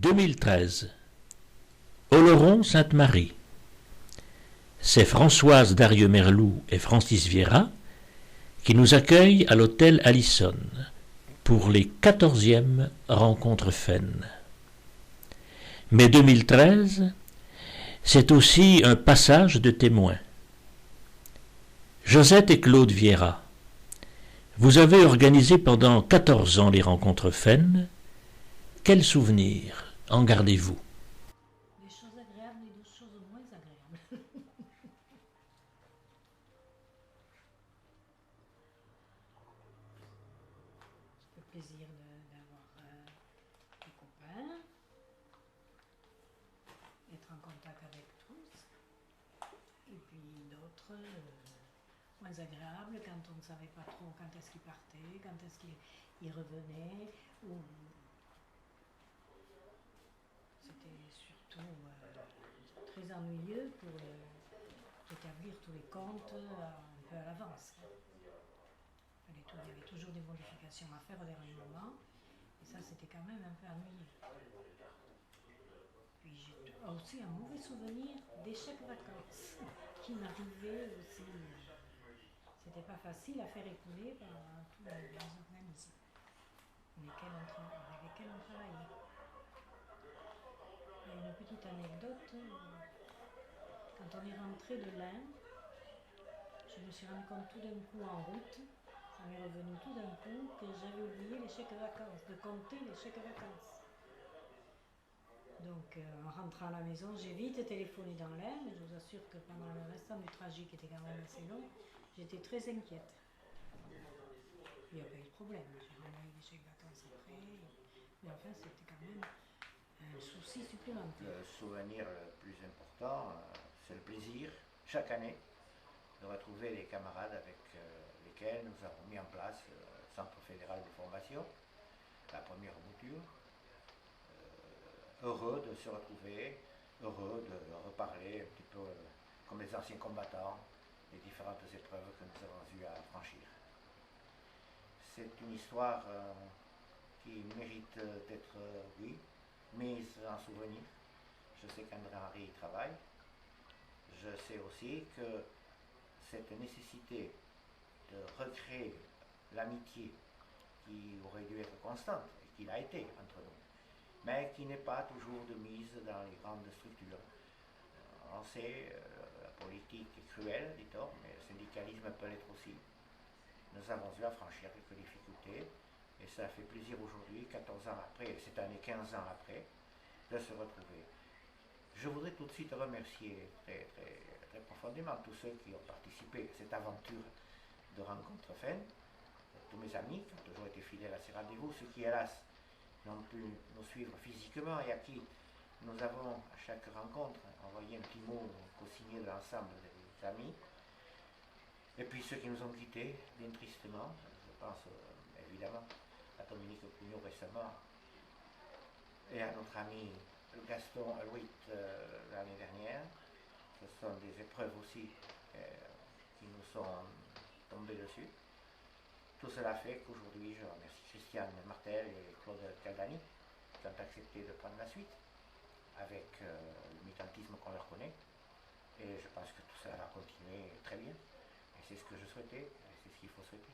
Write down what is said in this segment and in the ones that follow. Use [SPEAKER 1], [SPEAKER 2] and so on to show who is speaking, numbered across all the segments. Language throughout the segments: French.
[SPEAKER 1] 2013. Oloron-Sainte-Marie. C'est Françoise Darieux-Merlou et Francis Viera qui nous accueillent à l'hôtel Allison pour les 14e rencontres FEN. Mais 2013, c'est aussi un passage de témoins. Josette et Claude Viera, vous avez organisé pendant 14 ans les rencontres FEN. Quels souvenirs en gardez-vous?
[SPEAKER 2] Des choses agréables et des choses moins agréables. Le plaisir d'avoir des copains, être en contact avec tous, et puis d'autres moins agréables quand on ne savait pas trop quand est-ce qu'ils partaient, quand est-ce qu'ils revenaient, ou c'était surtout très ennuyeux pour établir tous les comptes un peu à l'avance. Il y avait toujours des modifications à faire au dernier moment, et ça c'était quand même un peu ennuyeux. Puis j'ai aussi un mauvais souvenir des chèques vacances qui m'arrivaient aussi. C'était pas facile à faire écouler par tous les organismes avec lesquels on travaillait. Et une petite anecdote, quand on est rentré de l'Inde, je me suis rendu compte tout d'un coup en route, ça m'est revenu tout d'un coup que j'avais oublié les chèques vacances, de compter les chèques vacances. Donc en rentrant à la maison, j'ai vite téléphoné dans l'Inde, mais je vous assure que pendant le restant du trajet qui était quand même assez long, j'étais très inquiète. Il n'y a pas eu de problème, j'ai renvoyé les chèques vacances après, mais enfin c'était quand même un souci supplémentaire.
[SPEAKER 3] Le souvenir le plus important, c'est le plaisir, chaque année, de retrouver les camarades avec lesquels nous avons mis en place le Centre fédéral de formation, la première mouture. Heureux de se retrouver, heureux de reparler un petit peu comme les anciens combattants des différentes épreuves que nous avons eu à franchir. C'est une histoire qui mérite d'être, oui, mise en souvenir. Je sais qu'André-Henri y travaille. Je sais aussi que cette nécessité de recréer l'amitié qui aurait dû être constante, et qui l'a été entre nous, mais qui n'est pas toujours de mise dans les grandes structures. On sait, la politique est cruelle, dit-on, mais le syndicalisme peut l'être aussi. Nous avons eu à franchir quelques difficultés, et ça fait plaisir aujourd'hui, 14 ans après, cette année 15 ans après, de se retrouver. Je voudrais tout de suite remercier très, très, très profondément tous ceux qui ont participé à cette aventure de rencontre FEN, tous mes amis qui ont toujours été fidèles à ces rendez-vous, ceux qui, hélas, n'ont pu nous suivre physiquement et à qui nous avons à chaque rencontre envoyé un petit mot co-signé de l'ensemble des amis. Et puis ceux qui nous ont quittés, bien tristement, je pense évidemment à Dominique Cugnot récemment et à notre ami Gaston Louit l'année dernière. Ce sont des épreuves aussi qui nous sont tombées dessus. Tout cela fait qu'aujourd'hui, je remercie Christiane Martel et Claude Caldani qui ont accepté de prendre la suite avec le militantisme qu'on leur connaît. Et je pense que tout ça va continuer très bien. Et c'est ce que je souhaitais, et c'est ce qu'il faut souhaiter.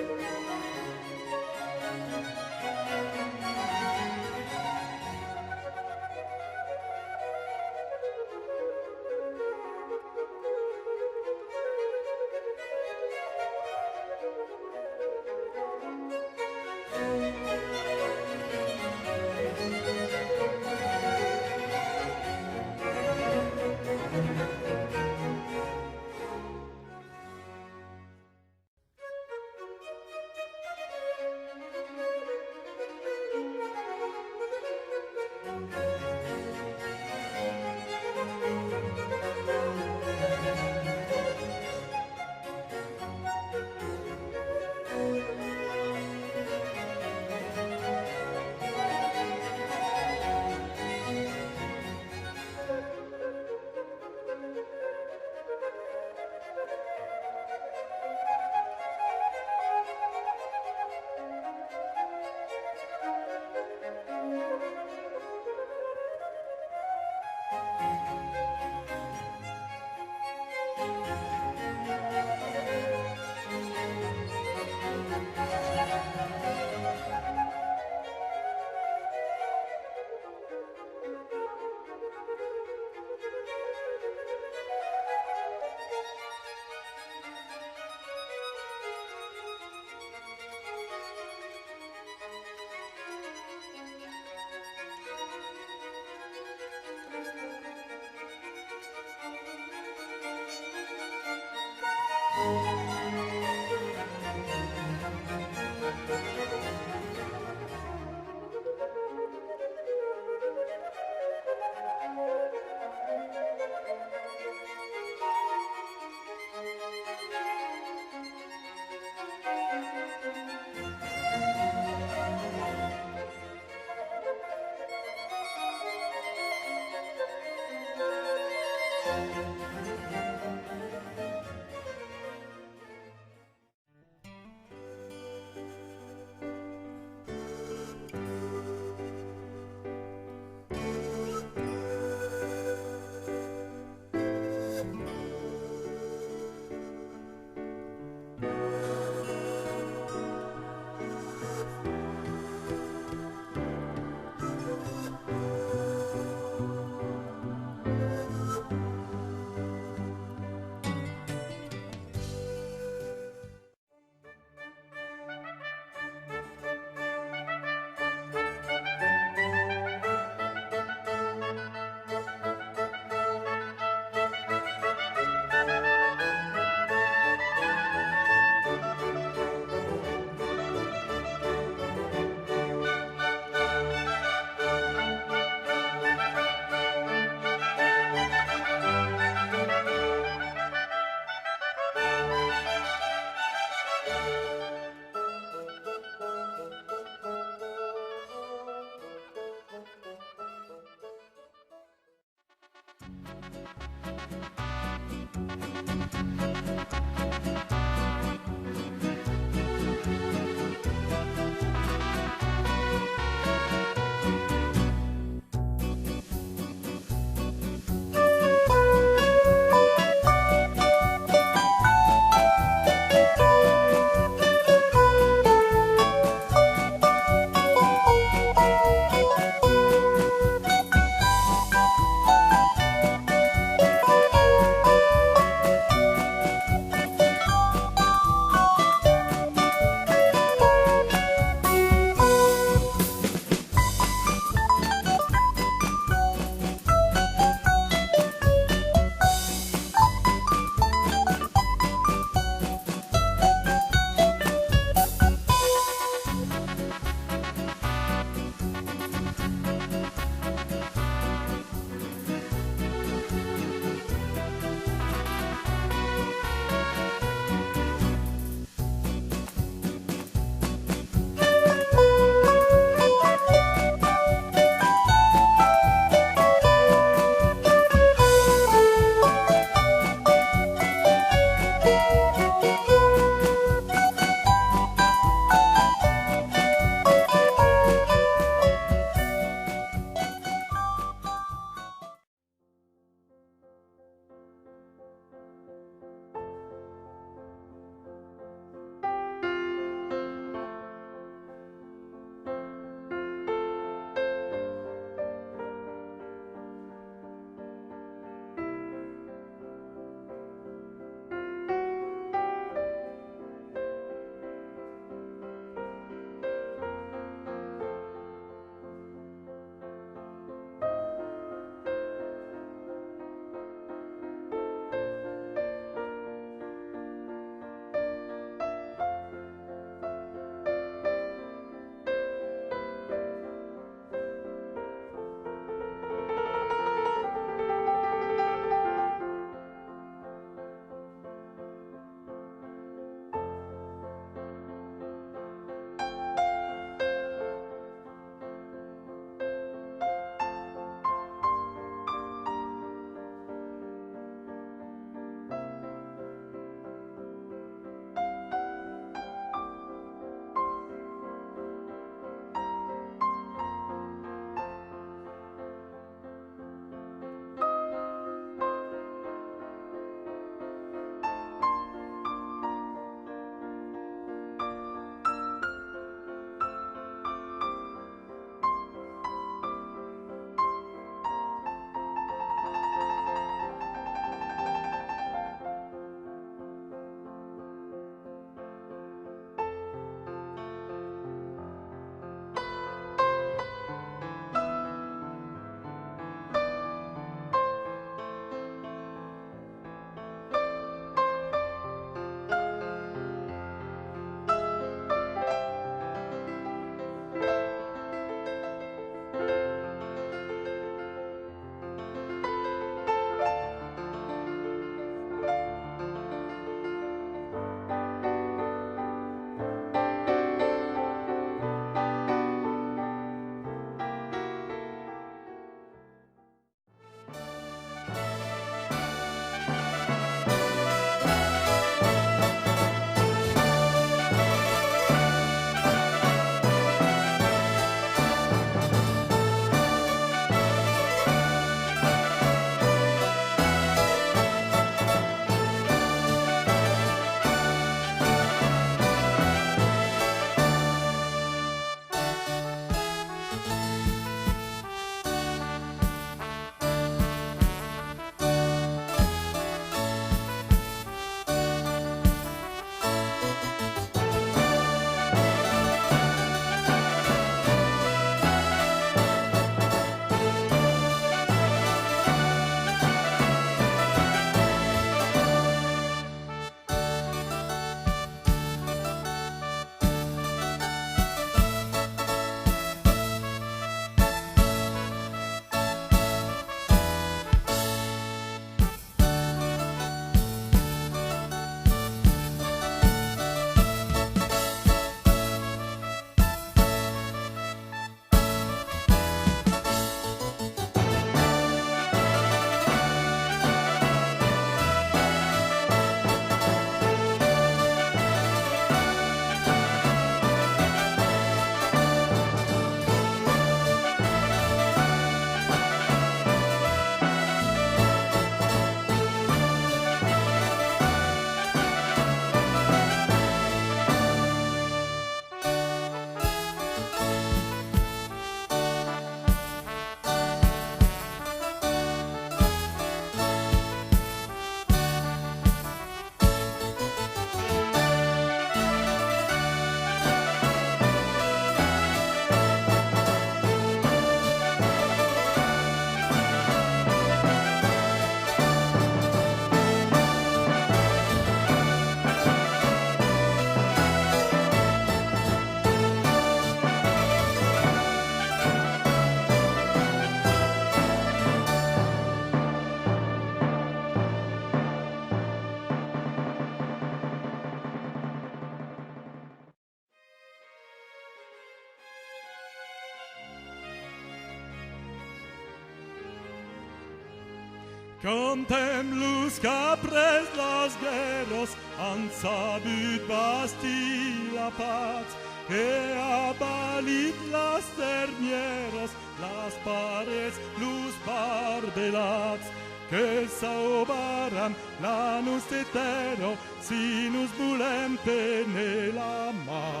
[SPEAKER 4] Contem los capres las guerras han sabut bastir la paz e abalit las ternieras, las pares, los barbelats que sauvaran la nos etero si nos volem tenir la mà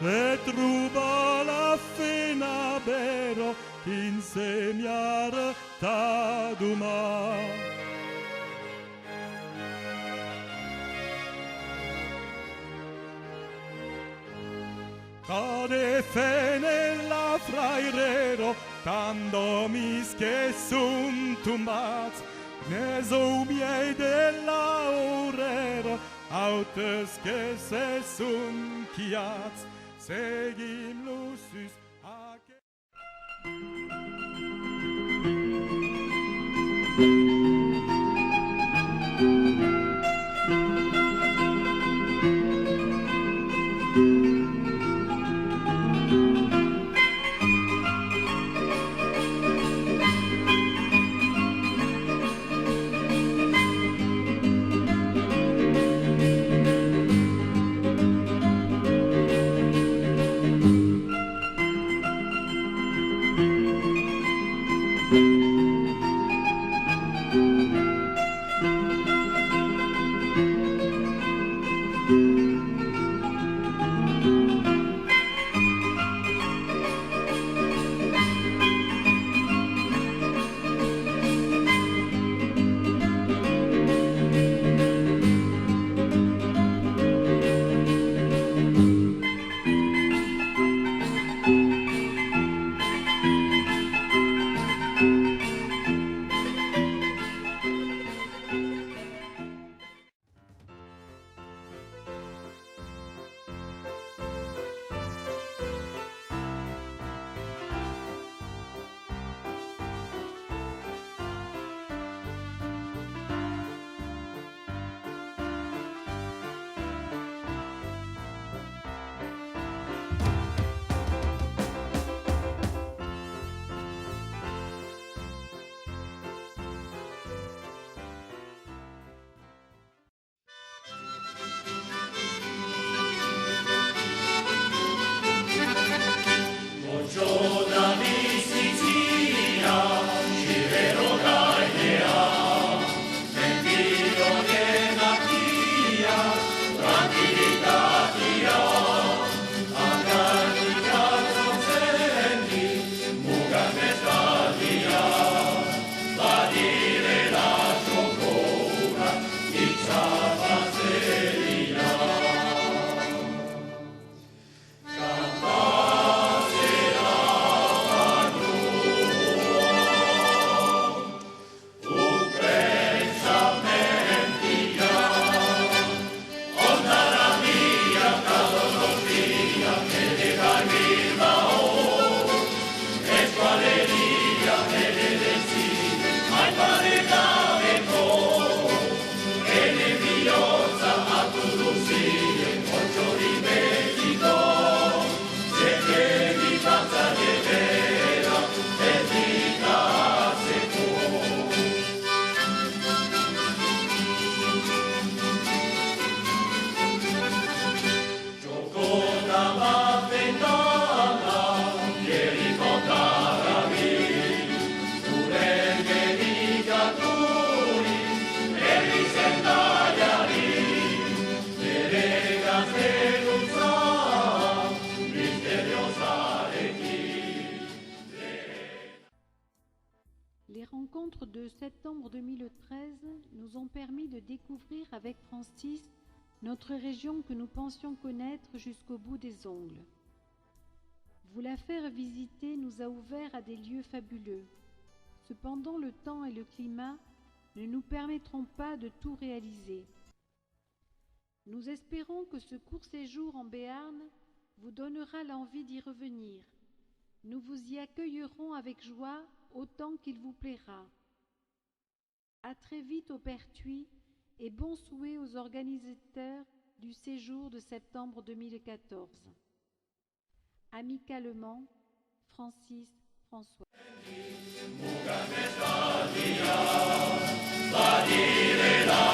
[SPEAKER 4] e truba la fena vero insegnare ta domà. Cade fene la frairero, quando mis che sun tumbats, ne so miei della orero, autes che se sun chiats, seguim lusus a che...
[SPEAKER 2] Les rencontres de septembre 2013 nous ont permis de découvrir avec Francis notre région que nous pensions connaître jusqu'au bout des ongles. Vous la faire visiter nous a ouvert à des lieux fabuleux. Cependant, le temps et le climat ne nous permettront pas de tout réaliser. Nous espérons que ce court séjour en Béarn vous donnera l'envie d'y revenir. Nous vous y accueillerons avec joie autant qu'il vous plaira. À très vite au Pertuis et bons souhaits aux organisateurs du séjour de septembre 2014. Amicalement, Francis François.
[SPEAKER 5] va dire la